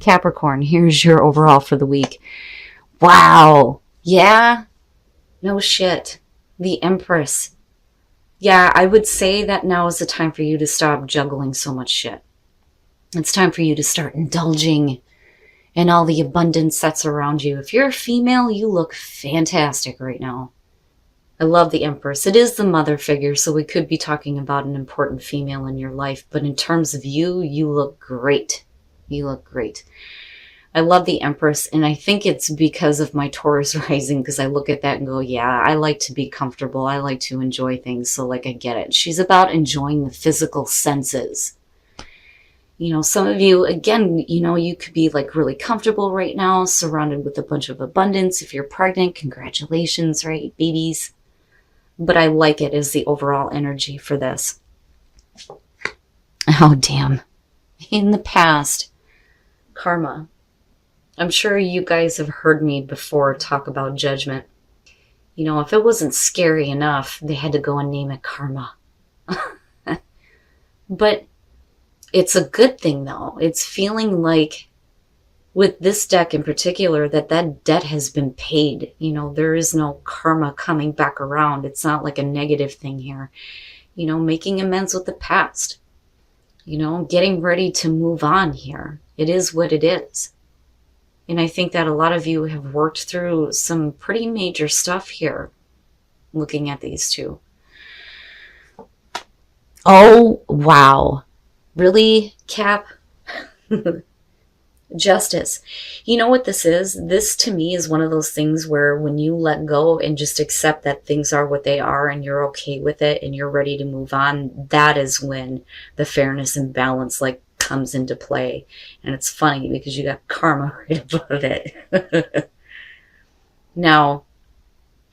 Capricorn, here's your overall for the week. Wow. Yeah. No shit. The Empress. Yeah, I would say that now is the time for you to stop juggling so much shit. It's time for you to start indulging in all the abundance that's around you. If you're a female, you look fantastic right now. I love the Empress. It is the mother figure, so we could be talking about an important female in your life. But in terms of you, you look great. You look great. I love the Empress, and I think it's because of my Taurus rising, because I look at that and go, yeah, I like to be comfortable. I like to enjoy things, so like I get it. She's about enjoying the physical senses. You know, some of you, again, you know, you could be like really comfortable right now, surrounded with a bunch of abundance. If you're pregnant, congratulations, right, babies? But I like it as the overall energy for this. Oh, damn. In the past, karma. I'm sure you guys have heard me before talk about judgment. You know, if it wasn't scary enough, they had to go and name it karma. But it's a good thing, though. It's feeling like, with this deck in particular, that debt has been paid. You know, there is no karma coming back around. It's not like a negative thing here. You know, making amends with the past. You know, getting ready to move on here. It is what it is. And I think that a lot of you have worked through some pretty major stuff here, looking at these two. Oh, wow. Really, Cap? Justice. You know what this is? This to me is one of those things where when you let go and just accept that things are what they are and you're okay with it and you're ready to move on, that is when the fairness and balance like comes into play. And it's funny because you got karma right above it. Now,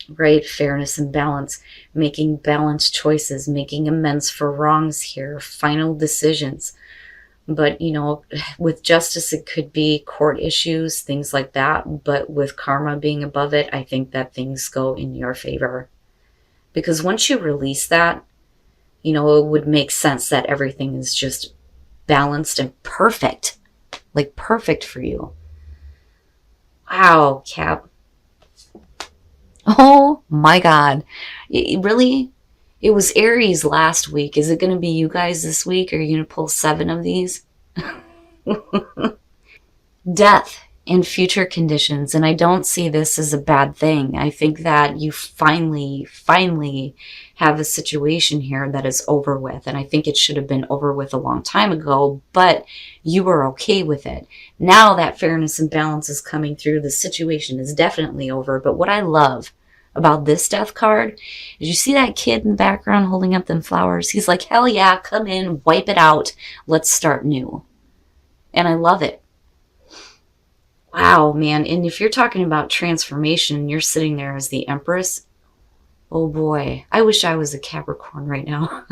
right, fairness and balance, making balanced choices, making amends for wrongs here, final decisions. But, you know, with justice, it could be court issues, things like that. But with karma being above it, I think that things go in your favor. Because once you release that, you know, it would make sense that everything is just balanced and perfect. Like perfect for you. Wow, Cap. Oh my God. Really? It was Aries last week. Is it going to be you guys this week? Are you going to pull 7 of these? Death and future conditions. And I don't see this as a bad thing. I think that you finally have a situation here that is over with. And I think it should have been over with a long time ago, but you were okay with it. Now that fairness and balance is coming through, the situation is definitely over. But what I love about this death card is you see that kid in the background holding up them flowers. He's like, hell yeah, come in, wipe it out. Let's start new. And I love it. Wow, man. And if you're talking about transformation and you're sitting there as the Empress, oh boy, I wish I was a Capricorn right now.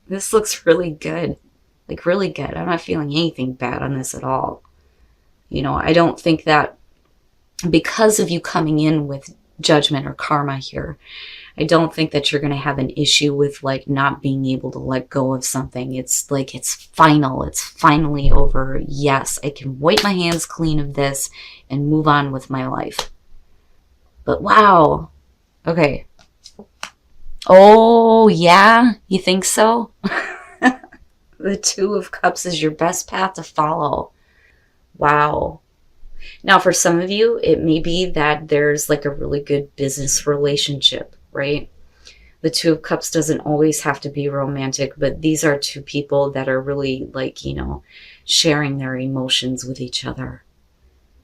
This looks really good. Like really good. I'm not feeling anything bad on this at all. You know, I don't think that because of you coming in with judgment or karma here, I don't think that you're going to have an issue with like not being able to let go of something. It's like it's final. It's finally over. Yes, I can wipe my hands clean of this and move on with my life. But wow. Okay. Oh, yeah? You think so? The 2 of Cups is your best path to follow. Wow. Now, for some of you, it may be that there's like a really good business relationship, right? The 2 of Cups doesn't always have to be romantic, but these are 2 people that are really like, you know, sharing their emotions with each other,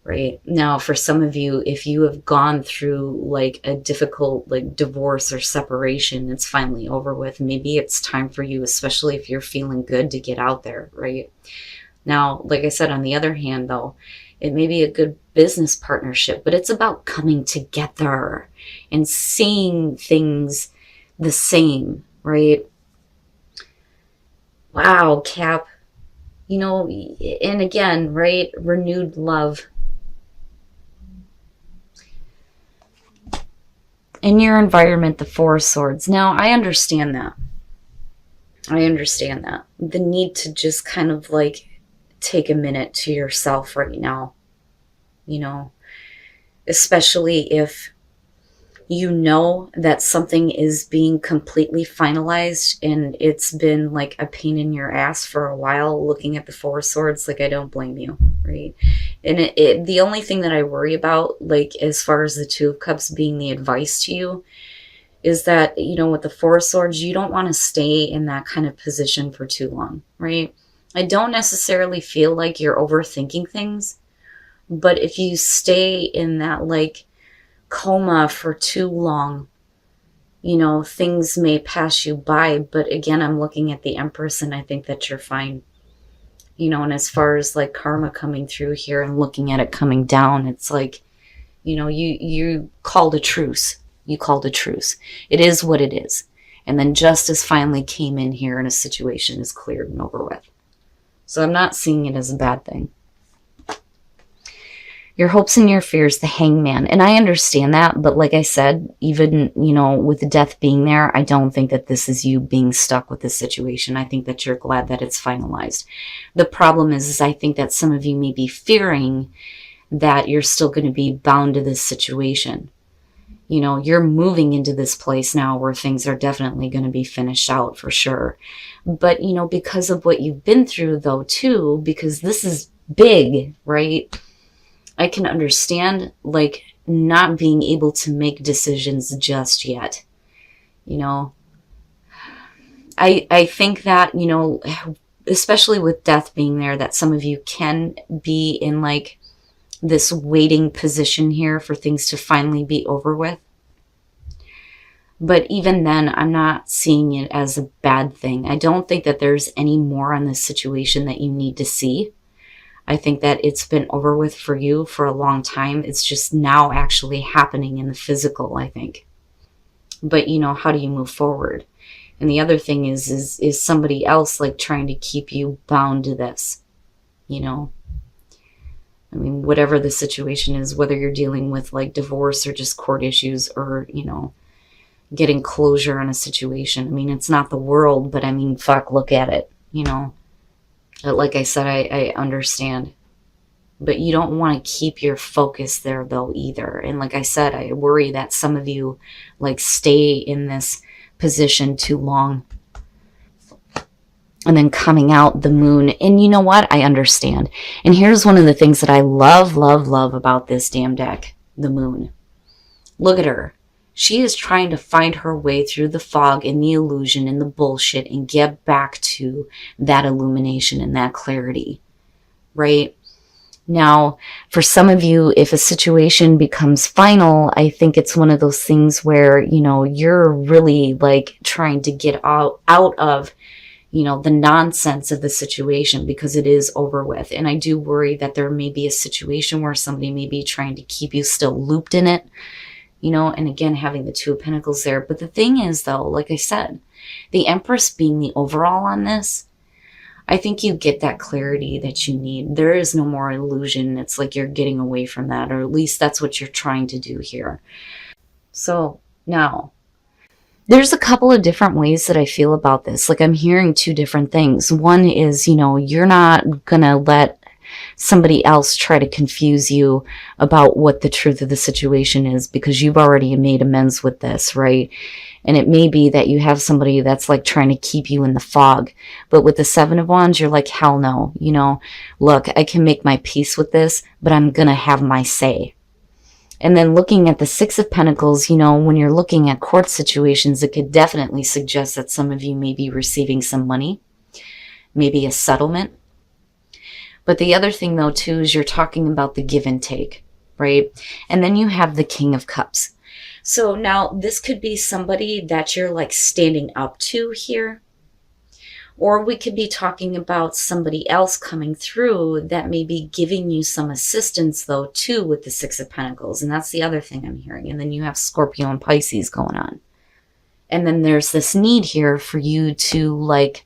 right? Now, for some of you, if you have gone through like a difficult like divorce or separation, it's finally over with. Maybe it's time for you, especially if you're feeling good, to get out there, right? Now, like I said, on the other hand, though, it may be a good business partnership, but it's about coming together and seeing things the same, right? Wow, Cap. You know, and again, right? Renewed love. In your environment, the 4 of Swords. Now, I understand that. I understand that. The need to just kind of like take a minute to yourself right now, you know, especially if you know that something is being completely finalized and it's been like a pain in your ass for a while looking at the Four of Swords. Like, I don't blame you, right? And the only thing that I worry about, like, as far as the Two of Cups being the advice to you, is that, you know, with the Four of Swords, you don't want to stay in that kind of position for too long, right? I don't necessarily feel like you're overthinking things, but if you stay in that, like, coma for too long, you know, things may pass you by. But again, I'm looking at the Empress and I think that you're fine, you know. And as far as like karma coming through here and looking at it coming down, it's like, you know, you called a truce. You called a truce. It is what it is. And then justice finally came in here and a situation is cleared and over with. So I'm not seeing it as a bad thing. Your hopes and your fears, the Hangman. And I understand that, but like I said, even, you know, with death being there, I don't think that this is you being stuck with this situation. I think that you're glad that it's finalized. The problem is I think that some of you may be fearing that you're still going to be bound to this situation. You know, you're moving into this place now where things are definitely going to be finished out for sure. But, you know, because of what you've been through though too, because this is big, right? I can understand, like, not being able to make decisions just yet. You know, I think that, you know, especially with death being there, that some of you can be in, like, this waiting position here for things to finally be over with. But even then, I'm not seeing it as a bad thing. I don't think that there's any more on this situation that you need to see. I think that it's been over with for you for a long time. It's just now actually happening in the physical, I think. But, you know, how do you move forward? And the other thing is somebody else, like, trying to keep you bound to this, you know? I mean, whatever the situation is, whether you're dealing with, like, divorce or just court issues or, you know, getting closure on a situation. I mean, it's not the world, but I mean, fuck, look at it, you know? Like I said, I understand. But you don't want to keep your focus there, though, either. And like I said, I worry that some of you, like, stay in this position too long. And then coming out, the Moon. And you know what? I understand. And here's one of the things that I love, love, love about this damn deck. The Moon. Look at her. She is trying to find her way through the fog and the illusion and the bullshit and get back to that illumination and that clarity, right? Now, for some of you, if a situation becomes final, I think it's one of those things where, you know, you're really, like, trying to get out of, you know, the nonsense of the situation because it is over with. And I do worry that there may be a situation where somebody may be trying to keep you still looped in it. You know, and again, having the Two of Pentacles there. But the thing is, though, like I said, the Empress being the overall on this, I think you get that clarity that you need. There is no more illusion. It's like you're getting away from that, or at least that's what you're trying to do here. So now, there's a couple of different ways that I feel about this. Like, I'm hearing two different things. One is, you know, you're not going to let somebody else try to confuse you about what the truth of the situation is because you've already made amends with this, right? And it may be that you have somebody that's, like, trying to keep you in the fog. But with the Seven of Wands, you're like, hell no. You know, look, I can make my peace with this, but I'm going to have my say. And then looking at the Six of Pentacles, you know, when you're looking at court situations, it could definitely suggest that some of you may be receiving some money, maybe a settlement. But the other thing, though, too, is you're talking about the give and take, right? And then you have the King of Cups. So now this could be somebody that you're, like, standing up to here. Or we could be talking about somebody else coming through that may be giving you some assistance, though, too, with the Six of Pentacles. And that's the other thing I'm hearing. And then you have Scorpio and Pisces going on. And then there's this need here for you to, like,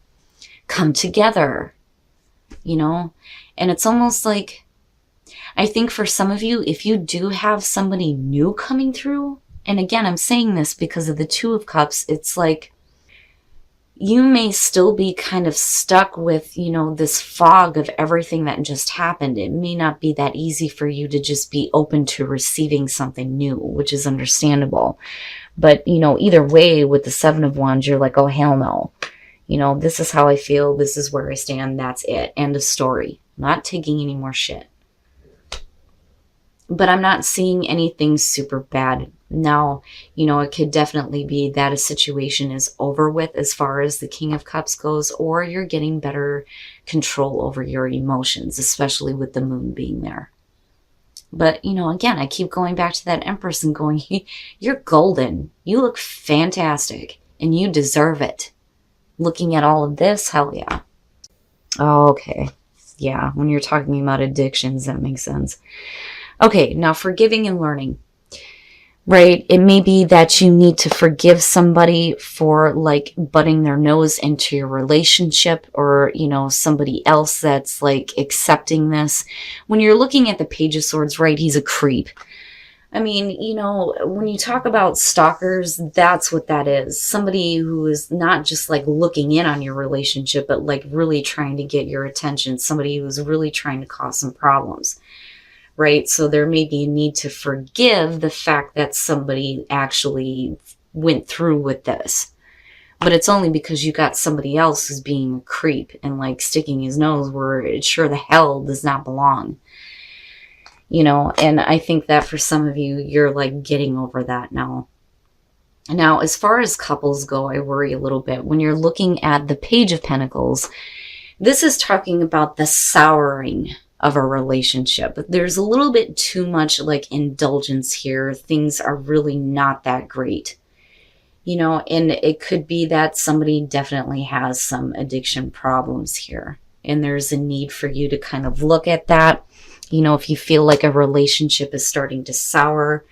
come together, you know? And it's almost like, I think for some of you, if you do have somebody new coming through, and again, I'm saying this because of the Two of Cups, it's like you may still be kind of stuck with, you know, this fog of everything that just happened. It may not be that easy for you to just be open to receiving something new, which is understandable. But, you know, either way, with the Seven of Wands, you're like, oh, hell no. You know, this is how I feel. This is where I stand. That's it. End of story. I'm not taking any more shit. But I'm not seeing anything super bad. Now, you know, it could definitely be that a situation is over with as far as the King of Cups goes, or you're getting better control over your emotions, especially with the moon being there. But, you know, again, I keep going back to that Empress and going, you're golden. You look fantastic and you deserve it. Looking at all of this, hell yeah. Oh, okay. Yeah, when you're talking about addictions, that makes sense. Okay, now forgiving and learning, right? It may be that you need to forgive somebody for like butting their nose into your relationship, or, you know, somebody else that's like accepting this. When you're looking at the Page of Swords, right, he's a creep. I mean, you know, when you talk about stalkers, that's what that is. Somebody who is not just like looking in on your relationship, but like really trying to get your attention. Somebody who's really trying to cause some problems. Right? So there may be a need to forgive the fact that somebody actually went through with this. But it's only because you got somebody else who's being a creep and like sticking his nose where it sure the hell does not belong. You know, and I think that for some of you, you're like getting over that now. Now, as far as couples go, I worry a little bit. When you're looking at the Page of Pentacles, this is talking about the souring of a relationship. There's a little bit too much like indulgence here. Things are really not that great, you know, and it could be that somebody definitely has some addiction problems here, and there's a need for you to kind of look at that. You know, if you feel like a relationship is starting to sour,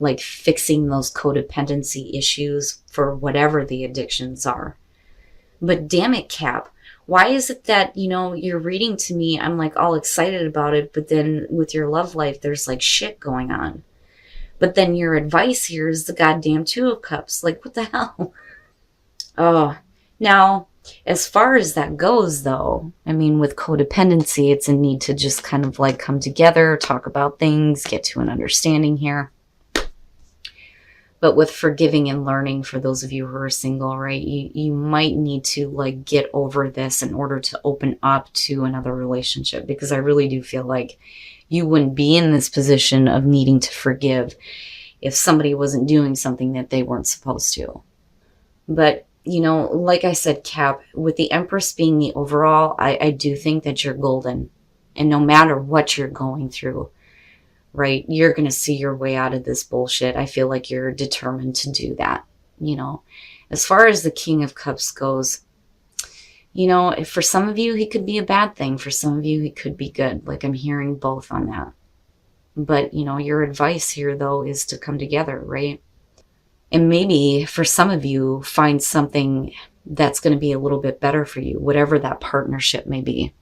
like fixing those codependency issues for whatever the addictions are. But damn it, Cap, why is it that, you know, you're reading to me, I'm like all excited about it, but then with your love life, there's like shit going on. But then your advice here is the goddamn Two of Cups. Like, what the hell? Oh, now, as far as that goes, though, I mean, with codependency, it's a need to just kind of like come together, talk about things, get to an understanding here. But with forgiving and learning, for those of you who are single, right, you might need to like get over this in order to open up to another relationship, because I really do feel like you wouldn't be in this position of needing to forgive if somebody wasn't doing something that they weren't supposed to. But, you know, like I said, Cap, with the Empress being the overall, I do think that you're golden. And no matter what you're going through, right, you're going to see your way out of this bullshit. I feel like you're determined to do that, you know. As far as the King of Cups goes, you know, if for some of you, he could be a bad thing. For some of you, he could be good. Like, I'm hearing both on that. But, you know, your advice here, though, is to come together, right? And maybe for some of you, find something that's going to be a little bit better for you, whatever that partnership may be.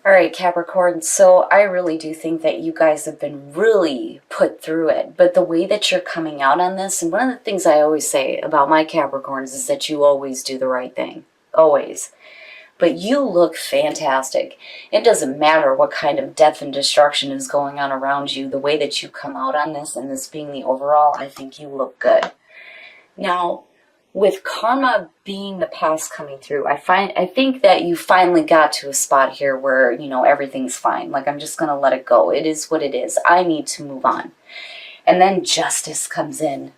All right, Capricorn, so I really do think that you guys have been really put through it. But the way that you're coming out on this, and one of the things I always say about my Capricorns is that you always do the right thing. Always. But you look fantastic. It doesn't matter what kind of death and destruction is going on around you. The way that you come out on this, and this being the overall, I think you look good. Now, with karma being the past coming through, I think that you finally got to a spot here where, you know, everything's fine. Like, I'm just going to let it go. It is what it is. I need to move on. And then justice comes in.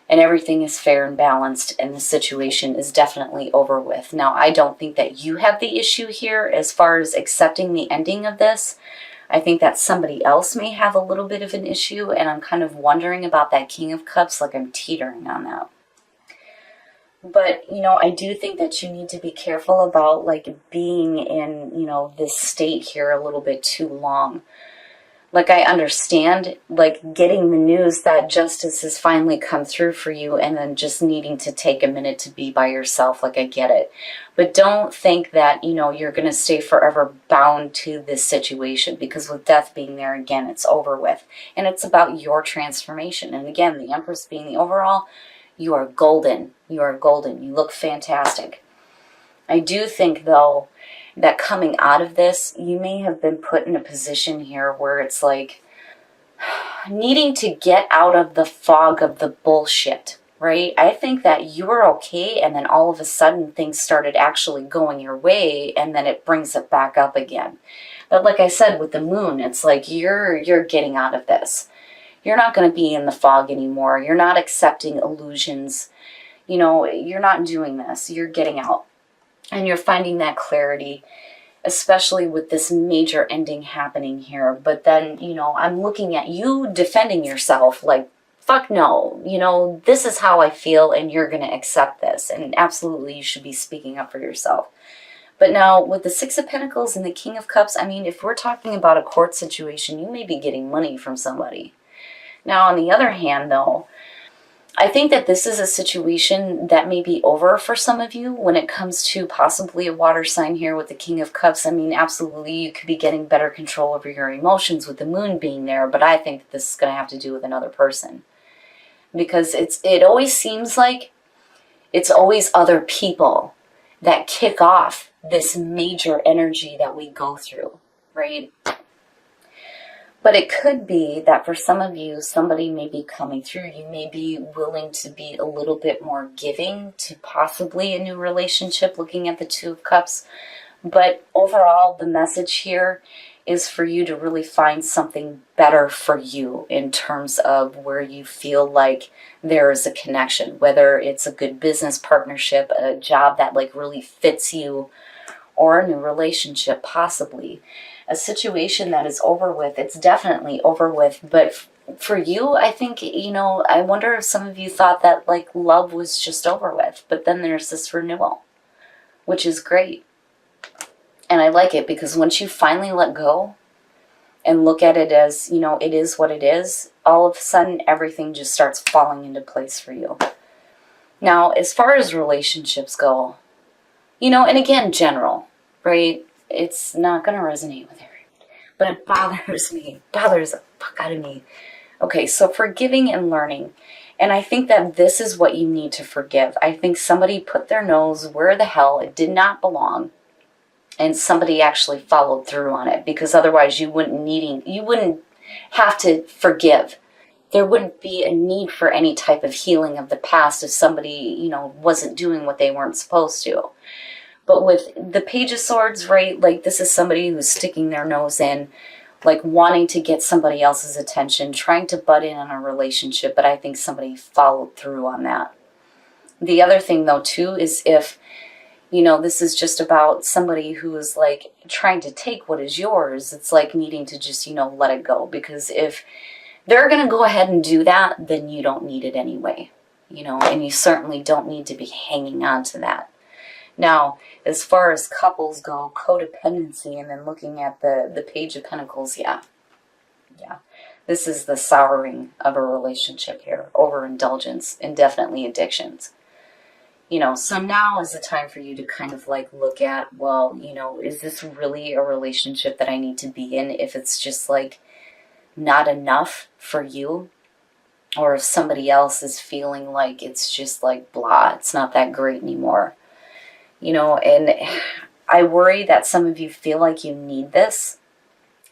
And everything is fair and balanced, and the situation is definitely over with. Now, I don't think that you have the issue here as far as accepting the ending of this. I think that somebody else may have a little bit of an issue, and I'm kind of wondering about that King of Cups, like I'm teetering on that. But, you know, I do think that you need to be careful about, like, being in, you know, this state here a little bit too long. Like, I understand, like, getting the news that justice has finally come through for you and then just needing to take a minute to be by yourself. Like, I get it. But don't think that, you know, you're going to stay forever bound to this situation, because with death being there, again, it's over with. And it's about your transformation. And again, the Empress being the overall, You are golden. You are golden. You look fantastic. I do think, though, that coming out of this, you may have been put in a position here where it's like needing to get out of the fog of the bullshit, right? I think that you were okay, and then all of a sudden things started actually going your way, and then it brings it back up again. But like I said, with the moon, it's like you're getting out of this. You're not going to be in the fog anymore. You're not accepting illusions. You know, you're not doing this. You're getting out. And you're finding that clarity, especially with this major ending happening here. But then, you know, I'm looking at you defending yourself like, fuck no, you know, this is how I feel and you're going to accept this. And absolutely, you should be speaking up for yourself. But now with the Six of Pentacles and the King of Cups, I mean, if we're talking about a court situation, you may be getting money from somebody. Now, on the other hand, though, I think that this is a situation that may be over for some of you when it comes to possibly a water sign here with the King of Cups. I mean, absolutely, you could be getting better control over your emotions with the moon being there, but I think this is going to have to do with another person. Because it always seems like it's always other people that kick off this major energy that we go through, right? But it could be that for some of you, somebody may be coming through. You may be willing to be a little bit more giving to possibly a new relationship, looking at the Two of Cups. But overall, the message here is for you to really find something better for you in terms of where you feel like there is a connection, whether it's a good business partnership, a job that like really fits you, or a new relationship possibly. A situation that is over with, it's definitely over with. But for you, I think, you know, I wonder if some of you thought that like love was just over with, but then there's this renewal, which is great. And I like it because once you finally let go and look at it as, you know, it is what it is, all of a sudden everything just starts falling into place for you. Now, as far as relationships go, you know, and again, general, right? It's not going to resonate with everyone, but it bothers me. It bothers the fuck out of me. Okay, so forgiving and learning. And I think that this is what you need to forgive. I think somebody put their nose where the hell it did not belong. And somebody actually followed through on it, because otherwise you wouldn't have to forgive. There wouldn't be a need for any type of healing of the past if somebody, you know, wasn't doing what they weren't supposed to. But with the Page of Swords, right, like this is somebody who's sticking their nose in, like wanting to get somebody else's attention, trying to butt in on a relationship, but I think somebody followed through on that. The other thing, though, too, is if, you know, this is just about somebody who is like trying to take what is yours, it's like needing to just, you know, let it go. Because if they're going to go ahead and do that, then you don't need it anyway, you know, and you certainly don't need to be hanging on to that. Now, as far as couples go, codependency, and then looking at the Page of Pentacles, yeah. This is the souring of a relationship here, overindulgence, and definitely addictions. You know, so now is the time for you to kind of like look at, well, you know, is this really a relationship that I need to be in if it's just like not enough for you? Or if somebody else is feeling like it's just like blah, it's not that great anymore. You know, and I worry that some of you feel like you need this.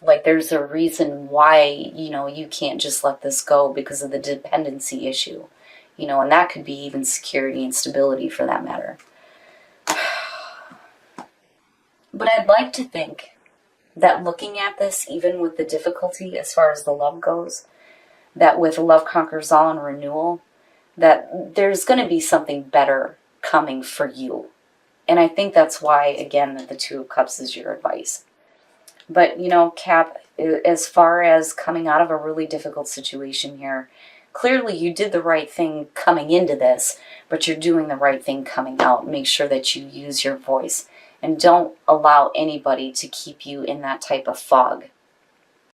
Like there's a reason why, you know, you can't just let this go because of the dependency issue. You know, and that could be even security and stability for that matter. But I'd like to think that looking at this, even with the difficulty as far as the love goes, that with Love Conquers All and renewal, that there's going to be something better coming for you. And I think that's why, again, that the Two of Cups is your advice. But, you know, Cap, as far as coming out of a really difficult situation here, clearly you did the right thing coming into this, but you're doing the right thing coming out. Make sure that you use your voice and don't allow anybody to keep you in that type of fog.